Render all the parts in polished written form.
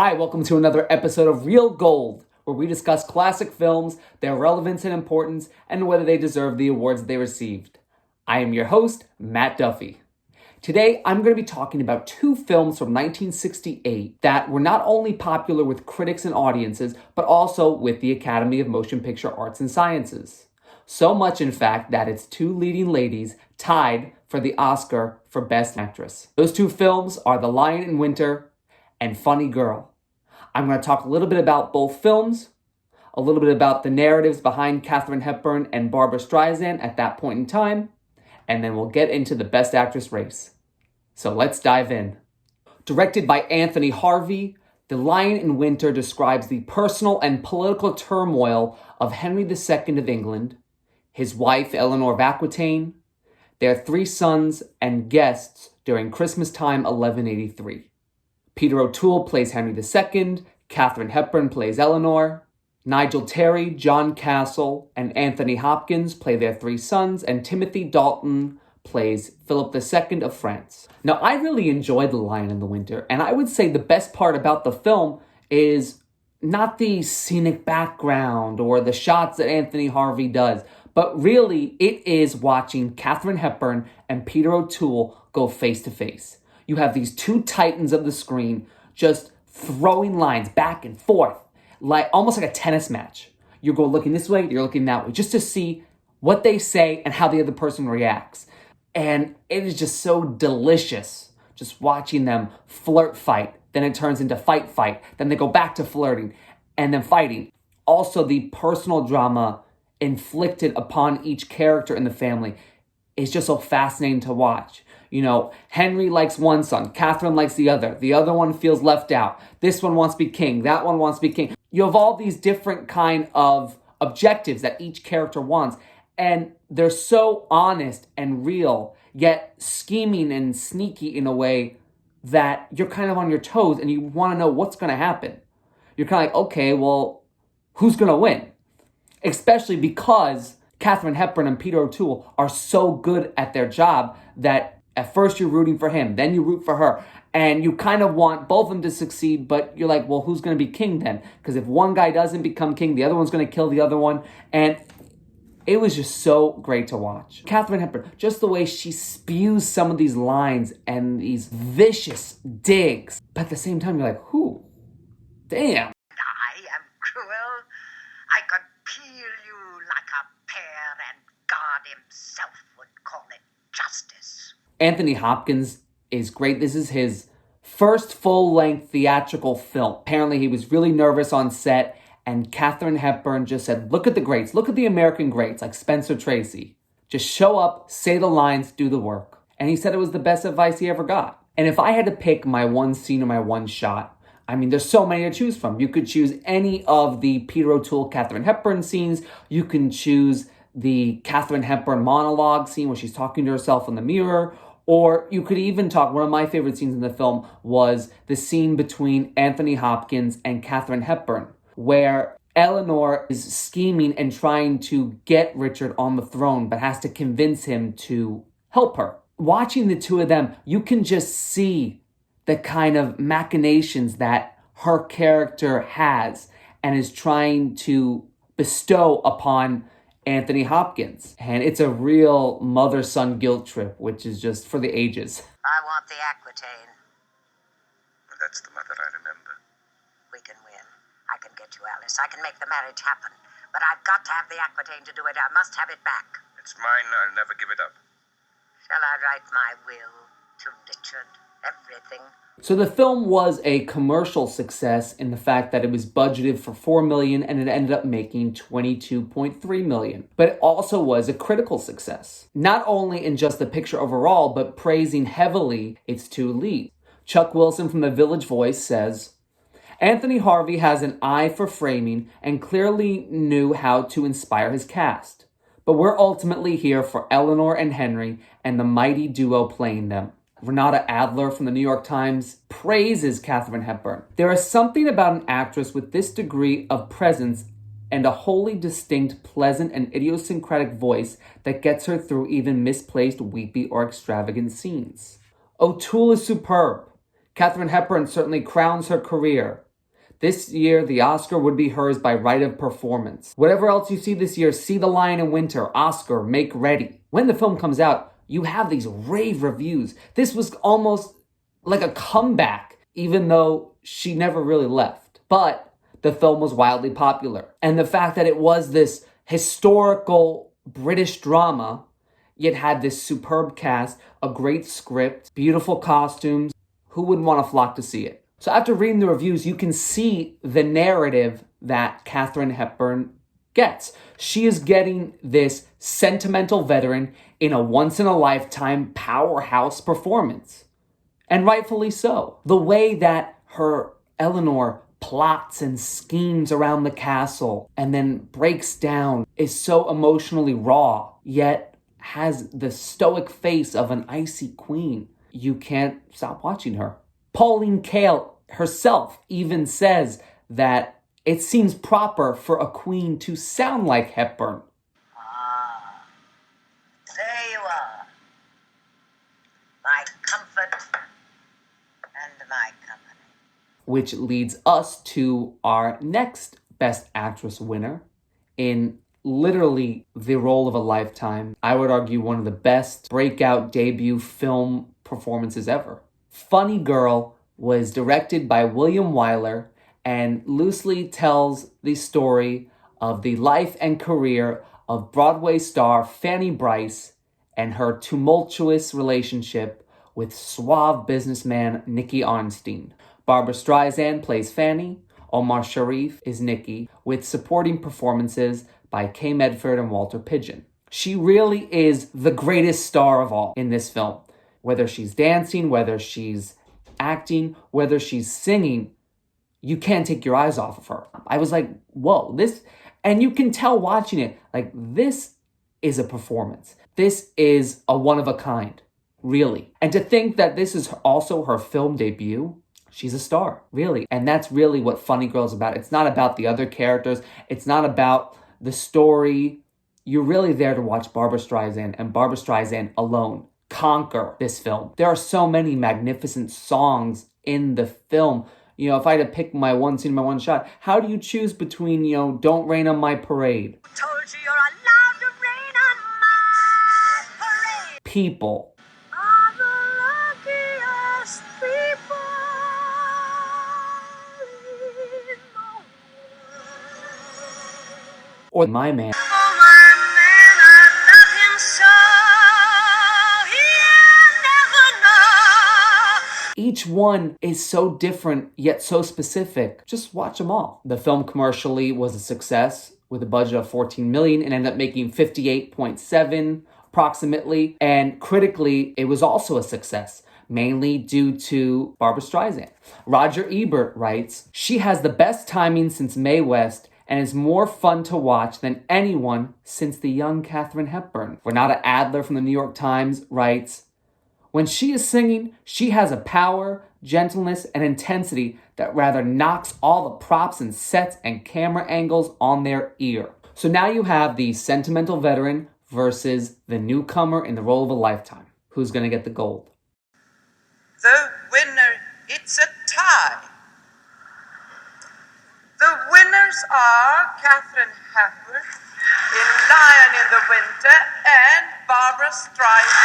Hi, welcome to another episode of Real Gold, where we discuss classic films, their relevance and importance, and whether they deserve the awards they received. I am your host, Matt Duffy. Today, I'm going to be talking about two films from 1968 that were not only popular with critics and audiences, but also with the Academy of Motion Picture Arts and Sciences. So much, in fact, that its two leading ladies tied for the Oscar for Best Actress. Those two films are The Lion in Winter and Funny Girl. I'm going to talk a little bit about both films, a little bit about the narratives behind Katharine Hepburn and Barbra Streisand at that point in time, and then we'll get into the Best Actress race. So let's dive in. Directed by Anthony Harvey, The Lion in Winter describes the personal and political turmoil of Henry II of England, his wife Eleanor of Aquitaine, their three sons and guests during Christmas time 1183. Peter O'Toole plays Henry II, Katharine Hepburn plays Eleanor, Nigel Terry, John Castle, and Anthony Hopkins play their three sons, and Timothy Dalton plays Philip II of France. Now, I really enjoyed The Lion in the Winter, and I would say the best part about the film is not the scenic background or the shots that Anthony Harvey does, but really it is watching Katharine Hepburn and Peter O'Toole go face to face. You have these two titans of the screen just throwing lines back and forth, like almost like a tennis match. You go looking this way, you're looking that way, just to see what they say and how the other person reacts. And it is just so delicious just watching them flirt fight. Then it turns into fight. Then they go back to flirting and then fighting. Also, the personal drama inflicted upon each character in the family is just so fascinating to watch. You know, Henry likes one son, Catherine likes the other one feels left out, this one wants to be king, that one wants to be king. You have all these different kind of objectives that each character wants, and they're so honest and real, yet scheming and sneaky in a way that you're kind of on your toes and you want to know what's going to happen. You're kind of like, okay, well, who's going to win? Especially because Katharine Hepburn and Peter O'Toole are so good at their job that at first you're rooting for him, then you root for her, and you kind of want both of them to succeed, but you're like, well, who's going to be king then? Because if one guy doesn't become king, the other one's going to kill the other one, and it was just so great to watch. Katharine Hepburn, just the way she spews some of these lines and these vicious digs, but at the same time, you're like, who? Damn. I am cruel. I could peel you like a pear, and God himself would call it justice. Anthony Hopkins is great. This is his first full-length theatrical film. Apparently, he was really nervous on set, and Katharine Hepburn just said, look at the greats. Look at the American greats, like Spencer Tracy. Just show up, say the lines, do the work. And he said it was the best advice he ever got. And if I had to pick my one scene or my one shot, I mean, there's so many to choose from. You could choose any of the Peter O'Toole, Katharine Hepburn scenes. You can choose the Katharine Hepburn monologue scene where she's talking to herself in the mirror. Or you could even talk, one of my favorite scenes in the film was the scene between Anthony Hopkins and Katharine Hepburn, where Eleanor is scheming and trying to get Richard on the throne, but has to convince him to help her. Watching the two of them, you can just see the kind of machinations that her character has and is trying to bestow upon Anthony Hopkins. And it's a real mother-son guilt trip, which is just for the ages. I want the Aquitaine. Well, that's the mother I remember. We can win. I can get you Alice. I can make the marriage happen. But I've got to have the Aquitaine to do it. I must have it back. It's mine. I'll never give it up. Shall I write my will to Richard? Everything. So the film was a commercial success in the fact that it was budgeted for $4 million and it ended up making $22.3 million. But it also was a critical success. Not only in just the picture overall, but praising heavily its two leads. Chuck Wilson from The Village Voice says, Anthony Harvey has an eye for framing and clearly knew how to inspire his cast. But we're ultimately here for Eleanor and Henry and the mighty duo playing them. Renata Adler from the New York Times praises Katharine Hepburn. There is something about an actress with this degree of presence and a wholly distinct, pleasant, and idiosyncratic voice that gets her through even misplaced, weepy, or extravagant scenes. O'Toole is superb. Katharine Hepburn certainly crowns her career. This year, the Oscar would be hers by right of performance. Whatever else you see this year, see The Lion in Winter, Oscar, make ready. When the film comes out, you have these rave reviews. This was almost like a comeback, even though she never really left. But the film was wildly popular. And the fact that it was this historical British drama, yet had this superb cast, a great script, beautiful costumes, who wouldn't want to flock to see it? So after reading the reviews, you can see the narrative that Katharine Hepburn gets. She is getting this sentimental veteran in a once-in-a-lifetime powerhouse performance. And rightfully so. The way that her Eleanor plots and schemes around the castle and then breaks down is so emotionally raw, yet has the stoic face of an icy queen. You can't stop watching her. Pauline Kael herself even says that it seems proper for a queen to sound like Hepburn. Ah, there you are. My comfort and my company. Which leads us to our next Best Actress winner in literally the role of a lifetime. I would argue one of the best breakout debut film performances ever. Funny Girl was directed by William Wyler and loosely tells the story of the life and career of Broadway star Fanny Brice and her tumultuous relationship with suave businessman Nicky Arnstein. Barbra Streisand plays Fanny. Omar Sharif is Nicky, with supporting performances by Kay Medford and Walter Pidgeon. She really is the greatest star of all in this film. Whether she's dancing, whether she's acting, whether she's singing, you can't take your eyes off of her. I was like, whoa, this, and you can tell watching it, like, this is a performance. This is a one of a kind, really. And to think that this is also her film debut, she's a star, really. And that's really what Funny Girl is about. It's not about the other characters. It's not about the story. You're really there to watch Barbra Streisand and Barbra Streisand alone conquer this film. There are so many magnificent songs in the film. You know, if I had to pick my one scene, my one shot, how do you choose between, Don't Rain on My Parade? Told you you're allowed to rain on my parade. People. Are the luckiest people in the world. Or My Man. Oh, my man, I love him so, he'll never know. Each one is so different, yet so specific. Just watch them all. The film commercially was a success with a budget of $14 million and ended up making $58.7 approximately. And critically, it was also a success, mainly due to Barbra Streisand. Roger Ebert writes, "She has the best timing since Mae West and is more fun to watch than anyone since the young Katharine Hepburn." Renata Adler from the New York Times writes, "When she is singing, she has a power, gentleness, and intensity that rather knocks all the props and sets and camera angles on their ear." So now you have the sentimental veteran versus the newcomer in the role of a lifetime. Who's going to get the gold? The winner, it's a tie. The winners are Katharine Hepburn in Lion in the Winter and Barbra Streisand.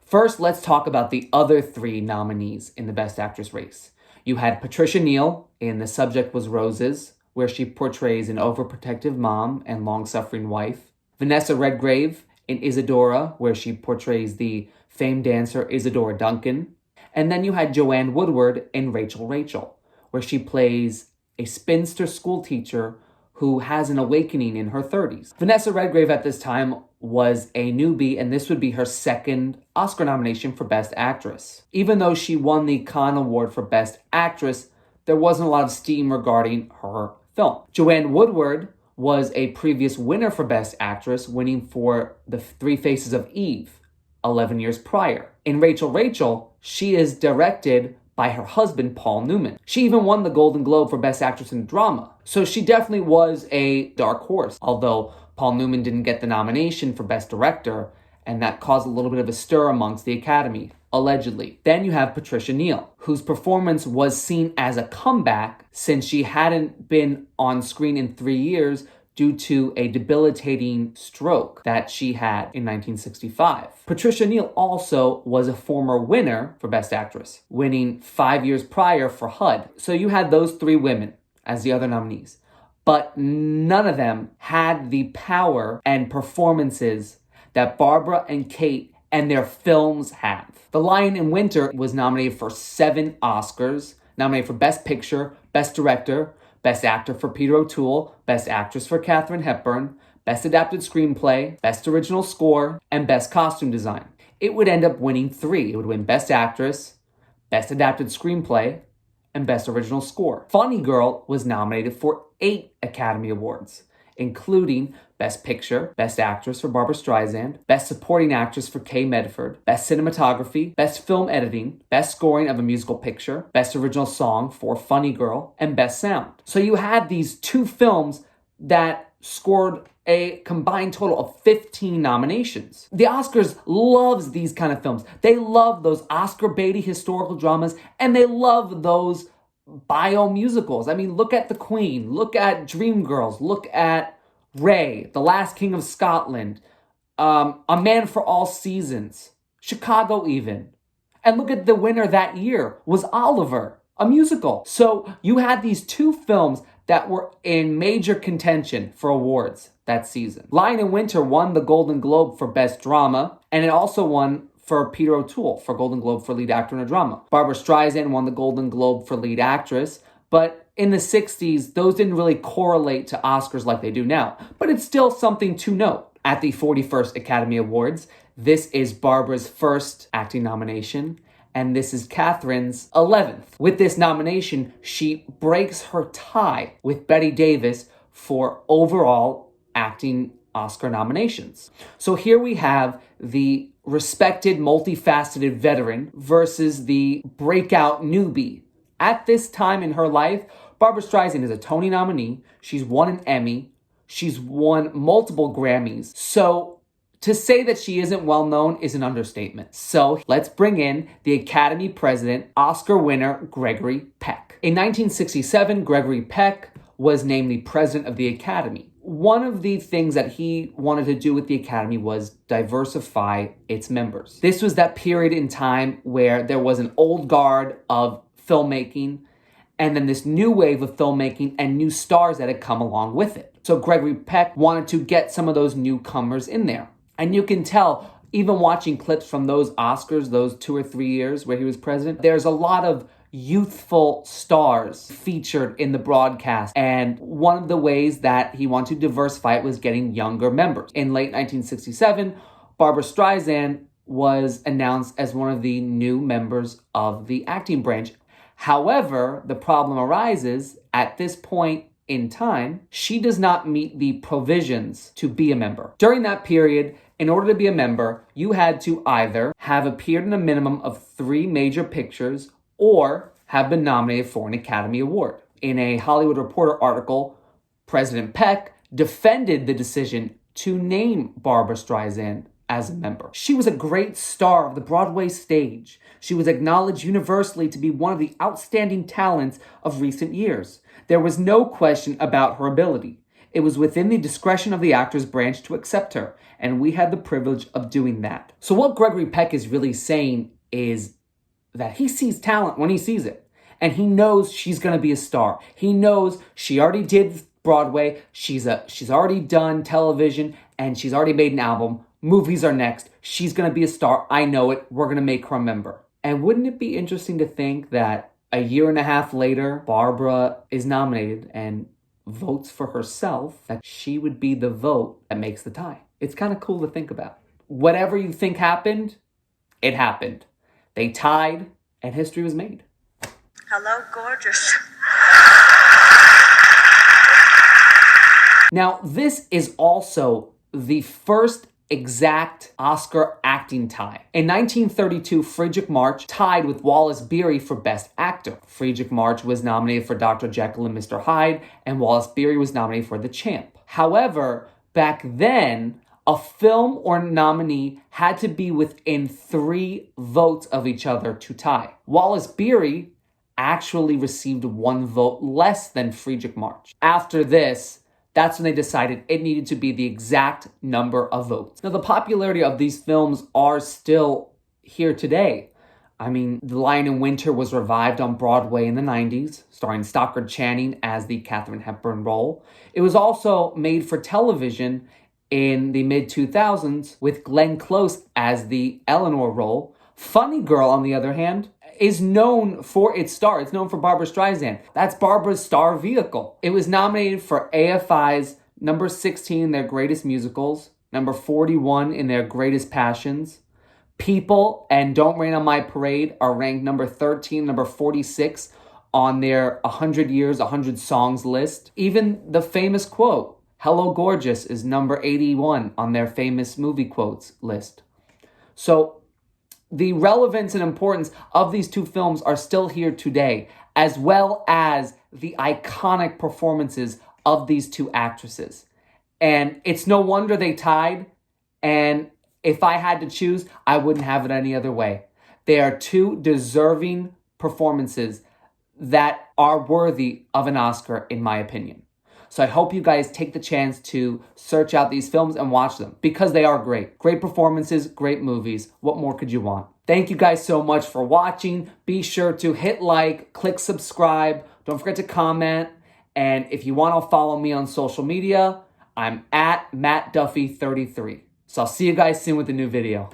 First, let's talk about the other three nominees in the Best Actress race. You had Patricia Neal in The Subject Was Roses, where she portrays an overprotective mom and long-suffering wife. Vanessa Redgrave in Isadora, where she portrays the famed dancer Isadora Duncan. And then you had Joanne Woodward in Rachel, where she plays a spinster school teacher who has an awakening in her 30s. Vanessa Redgrave at this time was a newbie, and this would be her second Oscar nomination for Best Actress. Even though she won the Cannes Award for Best Actress, there wasn't a lot of steam regarding her film. Joanne Woodward was a previous winner for Best Actress, winning for The Three Faces of Eve 11 years prior. In Rachel, she is directed by her husband, Paul Newman. She even won the Golden Globe for Best Actress in Drama. So she definitely was a dark horse, although Paul Newman didn't get the nomination for Best Director, and that caused a little bit of a stir amongst the Academy. allegedly. Then you have Patricia Neal, whose performance was seen as a comeback since she hadn't been on screen in 3 years due to a debilitating stroke that she had in 1965. Patricia Neal also was a former winner for Best Actress, winning 5 years prior for HUD. So you had those 3 women as the other nominees, but none of them had the power and performances that Barbra and Kate and their films have. The Lion in Winter was nominated for 7 Oscars, nominated for Best Picture, Best Director, Best Actor for Peter O'Toole, Best Actress for Katharine Hepburn, Best Adapted Screenplay, Best Original Score, and Best Costume Design. It would end up winning 3. It would win Best Actress, Best Adapted Screenplay, and Best Original Score. Funny Girl was nominated for 8 Academy Awards, including Best Picture, Best Actress for Barbra Streisand, Best Supporting Actress for Kay Medford, Best Cinematography, Best Film Editing, Best Scoring of a Musical Picture, Best Original Song for Funny Girl, and Best Sound. So you had these 2 films that scored a combined total of 15 nominations. The Oscars loves these kind of films. They love those Oscar baity historical dramas, and they love those bio musicals. I mean, look at The Queen, look at Dreamgirls, look at Ray, The Last King of Scotland, A Man for All Seasons, Chicago even. And look at the winner that year was Oliver, a musical. So you had these 2 films that were in major contention for awards that season. Lion in Winter won the Golden Globe for Best Drama, and it also won for Peter O'Toole for Golden Globe for Lead Actor in a Drama. Barbra Streisand won the Golden Globe for Lead Actress, but in the 60s, those didn't really correlate to Oscars like they do now. But it's still something to note. At the 41st Academy Awards, this is Barbra's first acting nomination, and this is Katharine's 11th. With this nomination, she breaks her tie with Bette Davis for overall acting Oscar nominations. So here we have the respected, multifaceted veteran versus the breakout newbie. At this time in her life, Barbra Streisand is a Tony nominee. She's won an Emmy. She's won multiple Grammys. So to say that she isn't well known is an understatement. So let's bring in the Academy president, Oscar winner Gregory Peck. In 1967, Gregory Peck was named the president of the Academy. One of the things that he wanted to do with the Academy was diversify its members. This was that period in time where there was an old guard of filmmaking and then this new wave of filmmaking and new stars that had come along with it. So Gregory Peck wanted to get some of those newcomers in there. And you can tell, even watching clips from those Oscars, those 2 or 3 years where he was president, there's a lot of youthful stars featured in the broadcast. And one of the ways that he wanted to diversify it was getting younger members. In late 1967, Barbra Streisand was announced as one of the new members of the acting branch. However, the problem arises at this point in time, she does not meet the provisions to be a member. During that period, in order to be a member, you had to either have appeared in a minimum of 3 major pictures or have been nominated for an Academy Award. In a Hollywood Reporter article, President Peck defended the decision to name Barbra Streisand as a member. She was a great star of the Broadway stage. She was acknowledged universally to be one of the outstanding talents of recent years. There was no question about her ability. It was within the discretion of the actors branch to accept her, and we had the privilege of doing that. So what Gregory Peck is really saying is that he sees talent when he sees it, and he knows she's going to be a star. He knows she already did Broadway, she's already done television, and she's already made an album. Movies are next. She's going to be a star. I know it. We're going to make her a member. And wouldn't it be interesting to think that a year and a half later, Barbra is nominated and votes for herself, that she would be the vote that makes the tie? It's kind of cool to think about. Whatever you think happened, it happened. They tied, and history was made. Hello, gorgeous. Now, this is also the first exact Oscar acting tie. In 1932, Friedrich March tied with Wallace Beery for Best Actor. Friedrich March was nominated for Dr. Jekyll and Mr. Hyde, and Wallace Beery was nominated for The Champ. However, back then, A film or nominee had to be within 3 votes of each other to tie. Wallace Beery actually received 1 vote less than Friedrich March. After this, that's when they decided it needed to be the exact number of votes. Now, the popularity of these films are still here today. I mean, The Lion in Winter was revived on Broadway in the 90s, starring Stockard Channing as the Katharine Hepburn role. It was also made for television in the mid-2000s with Glenn Close as the Eleanor role. Funny Girl, on the other hand, is known for its star. It's known for Barbra Streisand. That's Barbra's star vehicle. It was nominated for AFI's number 16 in their greatest musicals, number 41 in their greatest passions. People and Don't Rain on My Parade are ranked number 13, number 46 on their 100 Years, 100 Songs list. Even the famous quote, Hello Gorgeous, is number 81 on their famous movie quotes list. So the relevance and importance of these 2 films are still here today, as well as the iconic performances of these 2 actresses. And it's no wonder they tied, and if I had to choose, I wouldn't have it any other way. They are 2 deserving performances that are worthy of an Oscar, in my opinion. So I hope you guys take the chance to search out these films and watch them, because they are great. Great performances, great movies. What more could you want? Thank you guys so much for watching. Be sure to hit like, click subscribe. Don't forget to comment. And if you want to follow me on social media, I'm at MattDuffy33. So I'll see you guys soon with a new video.